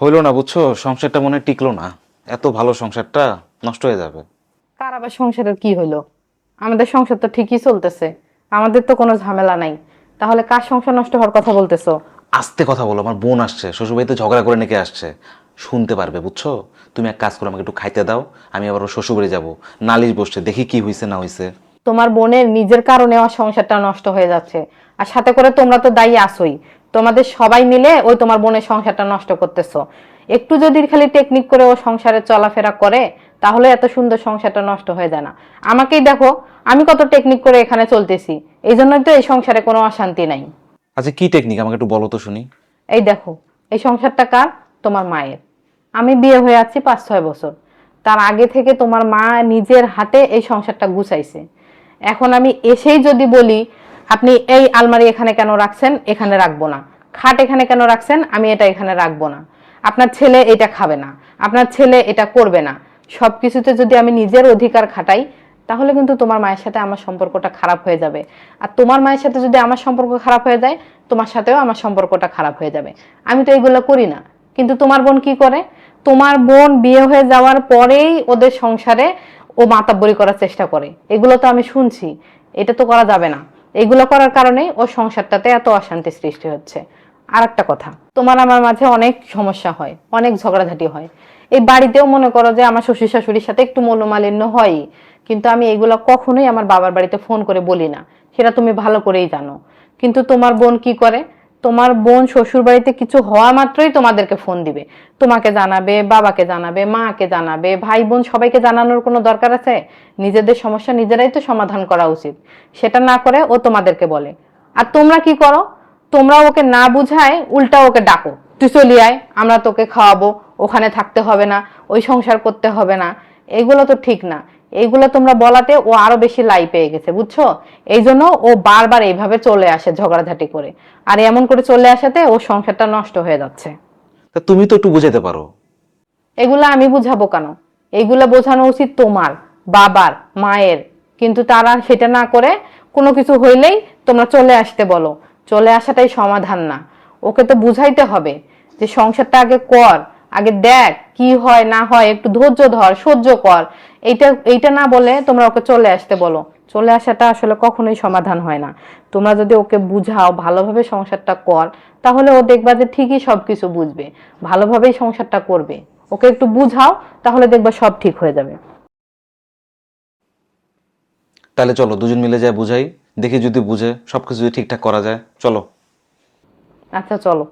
হইলো না, বুঝছো? সংসারটা মনে হয় টিকলো না। এত ভালো সংসারটা নষ্ট হয়ে যাবে। কার আবার সংসারের কি হইলো? আমাদের সংসার তো ঠিকই চলতেছে, আমাদের তো কোনো ঝামেলা নাই। তাহলে কার সংসার নষ্ট হওয়ার কথা বলতেছো? আস্তে কথা বলো, আমার বোন আসছে, শ্বশুরবাড়িতে ঝগড়া করে নাকি আসছে, শুনতে পারবে, বুঝছো? তুমি এক কাজ করো, আমাকে একটু খাইতে দাও, আমি আবার ওর শ্বশুরবাড়ি যাবো। নালিশ বসছে, দেখি কি হয়েছে না হয়েছে। তোমার বোনের নিজের কারণে আমার সংসারটা নষ্ট হয়ে যাচ্ছে, আর সাথে করে তোমরা তো দায়ী আসোই। তোমাদের সবাই মিলে ওই তোমার বোনের সংসারটা নষ্ট করতেছো। একটু যদি খালি টেকনিক করে ও সংসারে চলাফেরা করে, তাহলে এত সুন্দর সংসারটা নষ্ট হয়ে যায় না। আমাকেই দেখো, আমি কত টেকনিক করে এখানে চলতেছি। এই জন্যই তো এই সংসারে কোনো অশান্তি নাই। আচ্ছা, কি টেকনিক আমাকে একটু বলো তো শুনি। এই দেখো, এই সংসারটা কার? তোমার মায়ের। আমি বিয়ে হয়ে আছি 5-6 বছর। তার আগে থেকে তোমার মা নিজের হাতে এই সংসারটা গুছাইছে। এখন আমি এসেই যদি বলি, আপনি এই আলমারি এখানে কেন রাখছেন, এখানে রাখবো না। খাট এখানে কেন রাখছেন, আমি এটা এখানে রাখবো না। আপনার ছেলে এটা খাবে না, আপনার ছেলে এটা করবে না, সবকিছুতে যদি আমি নিজের অধিকার খাটাই, তাহলে কিন্তু তোমার মায়ের সাথে আমার সম্পর্কটা খারাপ হয়ে যাবে। আর তোমার মায়ের সাথে যদি আমার সম্পর্ক খারাপ হয়ে যায়, তোমার সাথেও আমার সম্পর্কটা খারাপ হয়ে যাবে। আমি তো এগুলো করি না। কিন্তু তোমার বোন কি করে? তোমার বোন বিয়ে হয়ে যাওয়ার পরেই ওদের সংসারে ও মাতাব্বরি করার চেষ্টা করে। এগুলো তো আমি শুনছি। এটা তো করা যাবে না। এগুলো করার কারণেই ওর সংসারটাতে এত অশান্তি সৃষ্টি হচ্ছে। আর একটা কথা, তোমার আমার মাঝে অনেক সমস্যা হয়, অনেক ঝগড়াঝাটি হয়। এই বাড়িতেও মনে করো যে আমার শ্বশুর শাশুড়ির সাথে একটু মনোমালিন্য হয়, কিন্তু আমি এগুলো কখনোই আমার বাবার বাড়িতে ফোন করে বলি না। সেটা তুমি ভালো করেই জানো। কিন্তু তোমার বোন কি করে? তোমার বোন শ্বশুর বাড়িতে কিছু হওয়া মাত্রই তোমাদেরকে ফোন দিবে। তোমাকে জানাবে, বাবাকে জানাবে, মাকে জানাবে, ভাই বোন সবাইকে জানানোর কোনো দরকার আছে? নিজেদের সমস্যা নিজেরাই তো সমাধান করা উচিত। সেটা না করে ও তোমাদেরকে বলে। আর তোমরা কি করো? তোমরা ওকে না বুঝায় উল্টা ওকে ডাকো, তুই চলি আয়, আমরা তোকে খাওয়াবো, ওখানে থাকতে হবে না, ওই সংসার করতে হবে না। এগুলো তো ঠিক না। এইগুলো তোমরা বলাতে ও আরো বেশি লাই পেয়ে গেছে, বুঝছো? এই জন্য ও বারবার এইভাবে চলে আসে ঝগড়াঝাটি করে। আর এমন করে চলে আসাতে ও সংসারটা নষ্ট হয়ে যাচ্ছে। তা তুমি তো একটু বুঝাতে পারো। এগুলা আমি বুঝাবো কেন? এগুলা বোঝানো উচিত তোমার, বাবার, মায়ের। কিন্তু তারা সেটা না করে কোনো কিছু হইলেই তোমরা চলে আসতে বলো। চলে আসাটাই সমাধান না। ওকে তো বুঝাইতে হবে যে সংসারটা আগে কর, আগে দেখ কি হয় না হয়, একটু ধৈর্য ধর, সহ্য কর। এইটা এইটা না বলে তোমরা ওকে চলে আসতে বলো। চলে আসাটা আসলে কখনোই সমাধান হয় না। তোমরা যদি ওকে বুঝাও ভালোভাবে সংসারটা কর, তাহলে ও দেখবা যে ঠিকই সবকিছু বুঝবে, ভালোভাবেই সংসারটা করবে। ওকে একটু বুঝাও, তাহলে দেখবা সব ঠিক হয়ে যাবে। তাহলে চলো দুজন মিলে যায় বুঝাই, দেখি যদি বুঝে, সবকিছু যদি ঠিকঠাক করা যায়, চলো। আচ্ছা চলো।